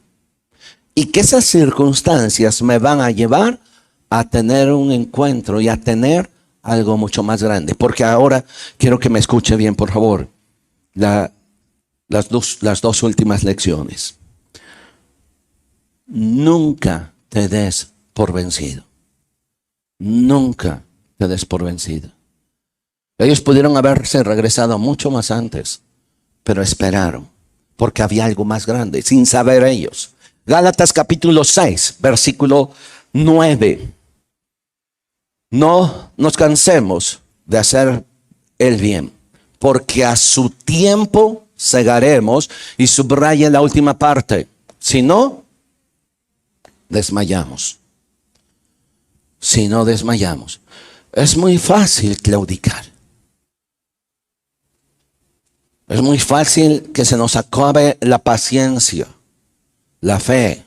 y que esas circunstancias me van a llevar a tener un encuentro y a tener algo mucho más grande. Porque ahora quiero que me escuche bien, por favor, las dos últimas lecciones. Nunca te des por vencido. Nunca te des por vencido. Ellos pudieron haberse regresado mucho más antes, pero esperaron, porque había algo más grande, sin saber ellos. Gálatas capítulo 6, versículo 9. No nos cansemos de hacer el bien, porque a su tiempo segaremos, y subraya la última parte, si no, desmayamos. Si no desmayamos. Es muy fácil claudicar. Es muy fácil que se nos acabe la paciencia, la fe,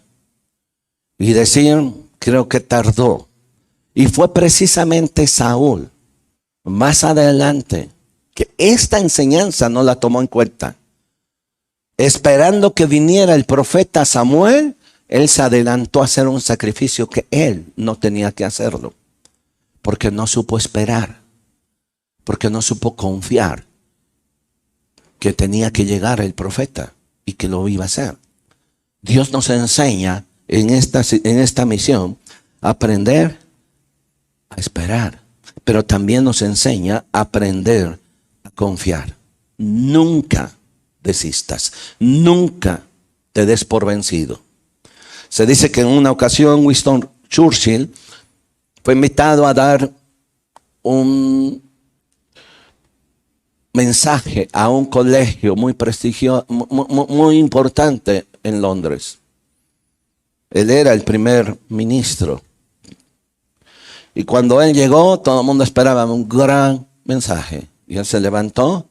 y decir, creo que tardó. Y fue precisamente Saúl, más adelante, que esta enseñanza no la tomó en cuenta. Esperando que viniera el profeta Samuel, él se adelantó a hacer un sacrificio que él no tenía que hacerlo. Porque no supo esperar. Porque no supo confiar que tenía que llegar el profeta y que lo iba a hacer. Dios nos enseña en esta misión a aprender a esperar. Pero también nos enseña a aprender a confiar. Nunca desistas. Nunca te des por vencido. Se dice que en una ocasión Winston Churchill fue invitado a dar un mensaje a un colegio muy prestigioso, muy importante en Londres. Él era el primer ministro. Y cuando él llegó, todo el mundo esperaba un gran mensaje. Y él se levantó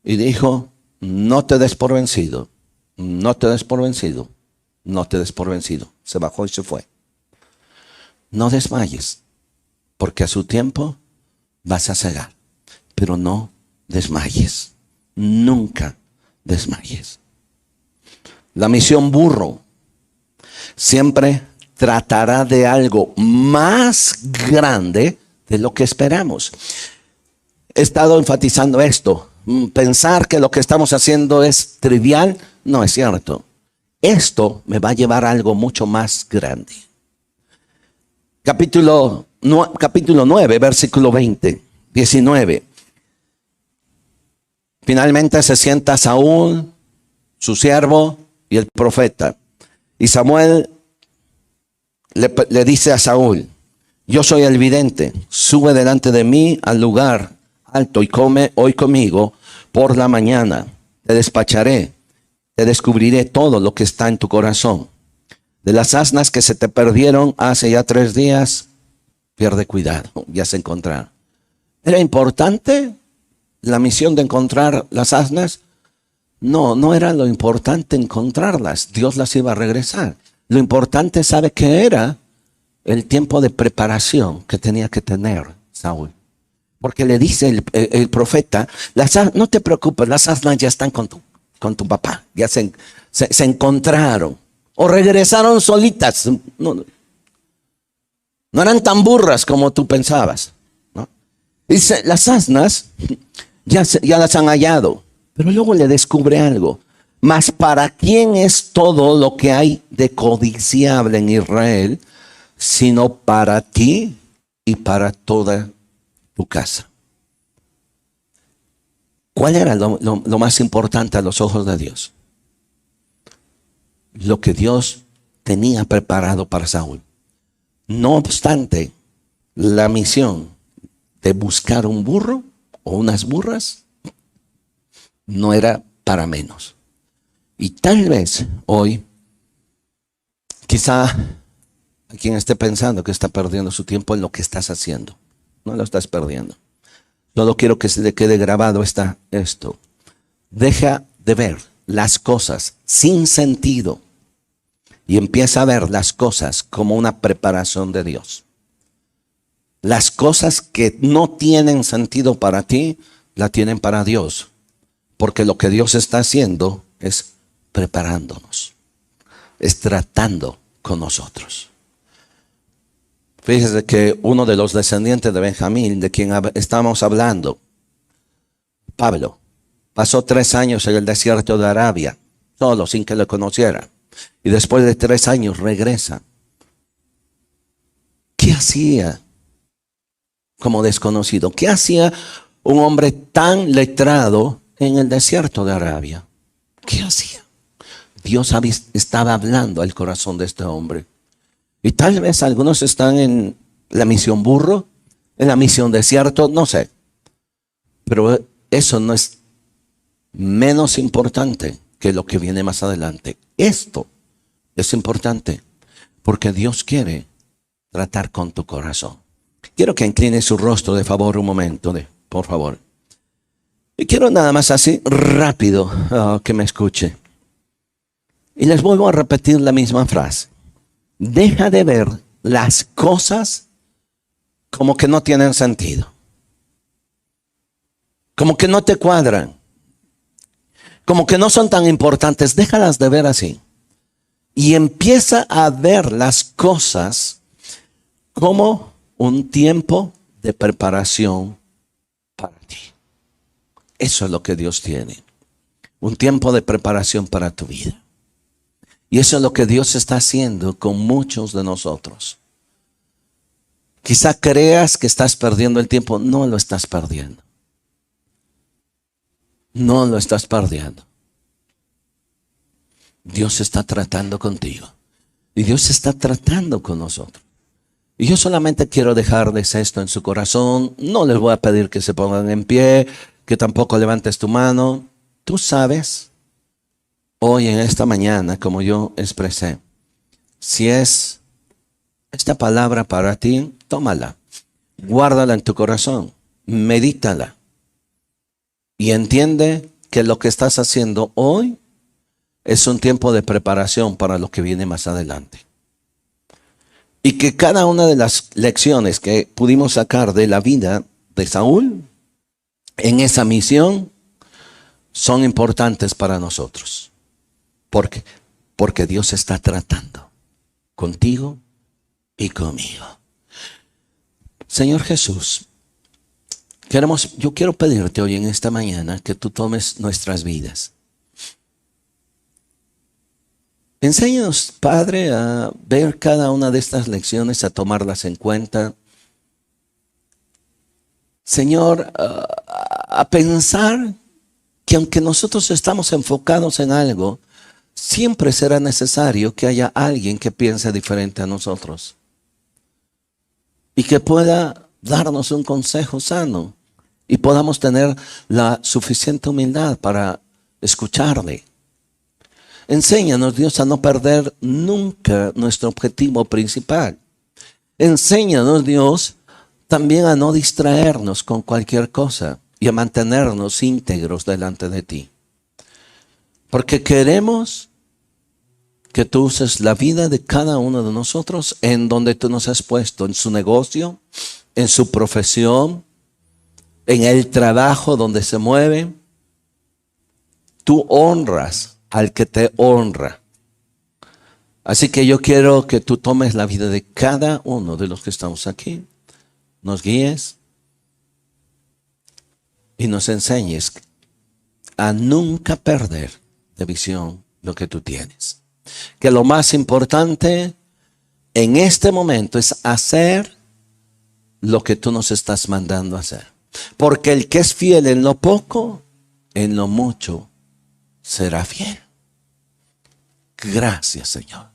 y dijo, no te des por vencido, no te des por vencido. No te des por vencido. Se bajó y se fue. No desmayes, porque a su tiempo vas a cegar. Pero no desmayes. Nunca desmayes. La misión burro siempre tratará de algo más grande de lo que esperamos. He estado enfatizando esto. Pensar que lo que estamos haciendo es trivial, no es cierto. Esto me va a llevar a algo mucho más grande. Capítulo 9, versículo 19. Finalmente se sienta Saúl, su siervo y el profeta. Y Samuel le dice a Saúl, yo soy el vidente, sube delante de mí al lugar alto y come hoy conmigo por la mañana. Te despacharé. Te descubriré todo lo que está en tu corazón. De las asnas que se te perdieron hace ya 3 días, pierde cuidado, ya se encontraron. ¿Era importante la misión de encontrar las asnas? No, no era lo importante encontrarlas. Dios las iba a regresar. Lo importante, ¿sabe qué era? El tiempo de preparación que tenía que tener Saúl. Porque le dice el profeta, no te preocupes, las asnas ya están con tu papá, ya se encontraron. O regresaron solitas. No eran tan burras como tú pensabas, ¿no? Dice, las asnas ya las han hallado. Pero luego le descubre algo. Mas ¿para quién es todo lo que hay de codiciable en Israel, sino para ti y para toda tu casa? ¿Cuál era lo más importante a los ojos de Dios? Lo que Dios tenía preparado para Saúl. No obstante, la misión de buscar un burro o unas burras no era para menos. Y tal vez hoy, quizá a quien esté pensando que está perdiendo su tiempo en lo que estás haciendo, no lo estás perdiendo. Solo quiero que se le quede grabado esto. Deja de ver las cosas sin sentido y empieza a ver las cosas como una preparación de Dios. Las cosas que no tienen sentido para ti, la tienen para Dios. Porque lo que Dios está haciendo es preparándonos, es tratando con nosotros. Fíjese que uno de los descendientes de Benjamín, de quien estamos hablando, Pablo, pasó 3 años en el desierto de Arabia, solo, sin que lo conociera. Y después de 3 años regresa. ¿Qué hacía como desconocido? ¿Qué hacía un hombre tan letrado en el desierto de Arabia? ¿Qué hacía? Dios estaba hablando al corazón de este hombre. Y tal vez algunos están en la misión burro, en la misión desierto, no sé. Pero eso no es menos importante que lo que viene más adelante. Esto es importante porque Dios quiere tratar con tu corazón. Quiero que incline su rostro de favor un momento, por favor. Y quiero nada más así rápido que me escuche. Y les vuelvo a repetir la misma frase. Deja de ver las cosas como que no tienen sentido. Como que no te cuadran. Como que no son tan importantes. Déjalas de ver así. Y empieza a ver las cosas como un tiempo de preparación para ti. Eso es lo que Dios tiene. Un tiempo de preparación para tu vida. Y eso es lo que Dios está haciendo con muchos de nosotros. Quizá creas que estás perdiendo el tiempo. No lo estás perdiendo. No lo estás perdiendo. Dios está tratando contigo. Y Dios está tratando con nosotros. Y yo solamente quiero dejarles esto en su corazón. No les voy a pedir que se pongan en pie, que tampoco levantes tu mano. Tú sabes, hoy en esta mañana, como yo expresé, si es esta palabra para ti, tómala, guárdala en tu corazón, medítala y entiende que lo que estás haciendo hoy es un tiempo de preparación para lo que viene más adelante. Y que cada una de las lecciones que pudimos sacar de la vida de Saúl en esa misión son importantes para nosotros. Porque Dios está tratando contigo y conmigo. Señor Jesús, yo quiero pedirte hoy en esta mañana que tú tomes nuestras vidas. Enséñanos, Padre, a ver cada una de estas lecciones, a tomarlas en cuenta. Señor, a pensar que aunque nosotros estamos enfocados en algo, siempre será necesario que haya alguien que piense diferente a nosotros y que pueda darnos un consejo sano y podamos tener la suficiente humildad para escucharle. Enséñanos, Dios, a no perder nunca nuestro objetivo principal. Enséñanos, Dios, también a no distraernos con cualquier cosa y a mantenernos íntegros delante de ti. Porque queremos que tú uses la vida de cada uno de nosotros en donde tú nos has puesto, en su negocio, en su profesión, en el trabajo donde se mueven. Tú honras al que te honra. Así que yo quiero que tú tomes la vida de cada uno de los que estamos aquí, nos guíes y nos enseñes a nunca perder de visión lo que tú tienes. Que lo más importante en este momento es hacer lo que tú nos estás mandando a hacer. Porque el que es fiel en lo poco, en lo mucho será fiel. Gracias, Señor.